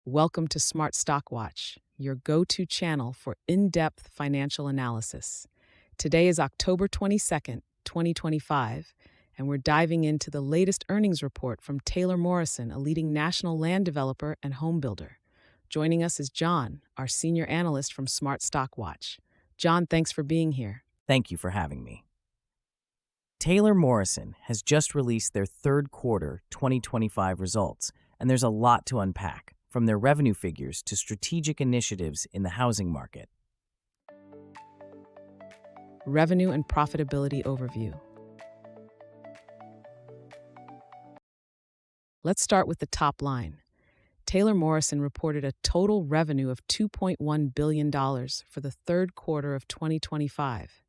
Welcome to Smart Stock Watch, your go-to channel for in-depth financial analysis. Today is October 22nd, 2025, and we're diving into the latest earnings report from Taylor Morrison, a leading national land developer and home builder. Joining us is John, our senior analyst from Smart Stock Watch. John, thanks for being here. Thank you for having me. Taylor Morrison has just released their third quarter 2025 results, and there's a lot to unpack, from their revenue figures to strategic initiatives in the housing market. Revenue and profitability overview. Let's start with the top line. Taylor Morrison reported a total revenue of $2.1 billion for the third quarter of 2025.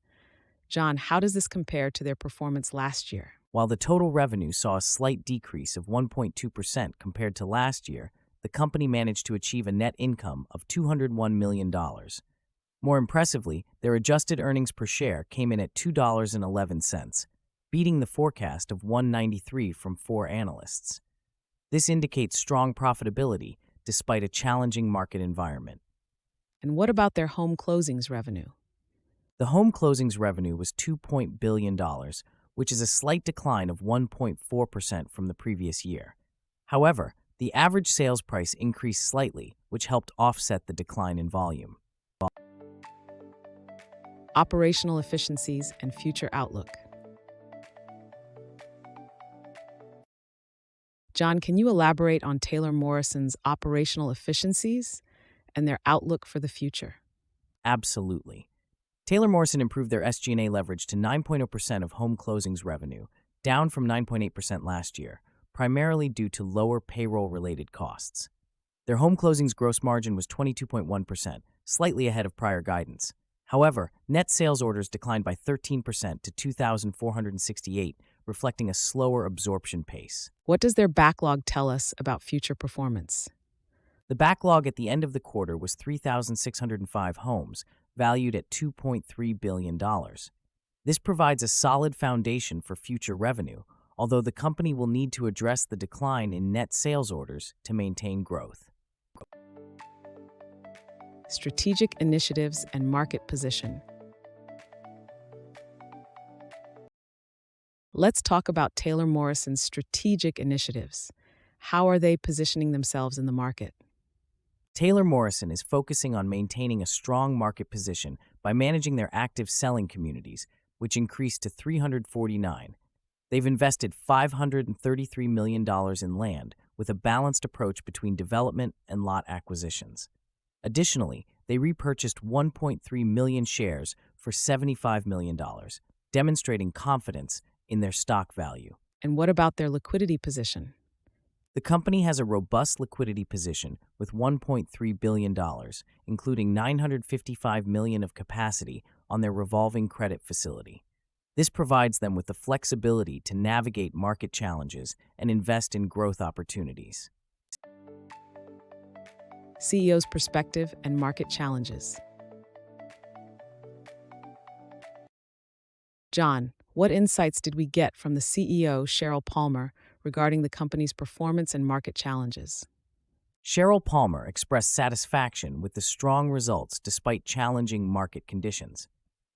John, how does this compare to their performance last year? While the total revenue saw a slight decrease of 1.2% compared to last year, the company managed to achieve a net income of $201 million. More impressively, their adjusted earnings per share came in at $2.11, beating the forecast of $1.93 from 4 analysts. This indicates strong profitability despite a challenging market environment. And what about their home closings revenue? The home closings revenue was $2 billion, which is a slight decline of 1.4% from the previous year. However, the average sales price increased slightly, which helped offset the decline in volume. Operational efficiencies and future outlook. John, can you elaborate on Taylor Morrison's operational efficiencies and their outlook for the future? Absolutely. Taylor Morrison improved their SG&A leverage to 9.0% of home closings revenue, down from 9.8% last year, primarily due to lower payroll-related costs. Their home closings gross margin was 22.1%, slightly ahead of prior guidance. However, net sales orders declined by 13% to 2,468, reflecting a slower absorption pace. What does their backlog tell us about future performance? The backlog at the end of the quarter was 3,605 homes, valued at $2.3 billion. This provides a solid foundation for future revenue, although the company will need to address the decline in net sales orders to maintain growth. Strategic initiatives and market position. Let's talk about Taylor Morrison's strategic initiatives. How are they positioning themselves in the market? Taylor Morrison is focusing on maintaining a strong market position by managing their active selling communities, which increased to 349. They've invested $533 million in land, with a balanced approach between development and lot acquisitions. Additionally, they repurchased 1.3 million shares for $75 million, demonstrating confidence in their stock value. And what about their liquidity position? The company has a robust liquidity position with $1.3 billion, including $955 million of capacity on their revolving credit facility. This provides them with the flexibility to navigate market challenges and invest in growth opportunities. CEO's perspective and market challenges. John, what insights did we get from the CEO, Sheryl Palmer, regarding the company's performance and market challenges? Sheryl Palmer expressed satisfaction with the strong results despite challenging market conditions.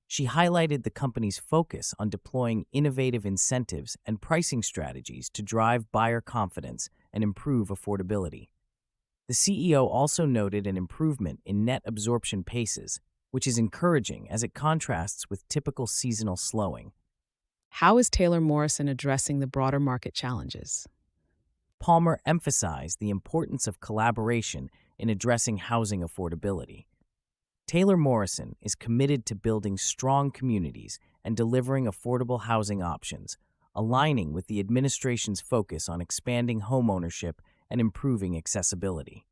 She highlighted the company's focus on deploying innovative incentives and pricing strategies to drive buyer confidence and improve affordability. The CEO also noted an improvement in net absorption paces, which is encouraging as it contrasts with typical seasonal slowing. How is Taylor Morrison addressing the broader market challenges? Palmer emphasized the importance of collaboration in addressing housing affordability. Taylor Morrison is committed to building strong communities and delivering affordable housing options, aligning with the administration's focus on expanding homeownership and improving accessibility.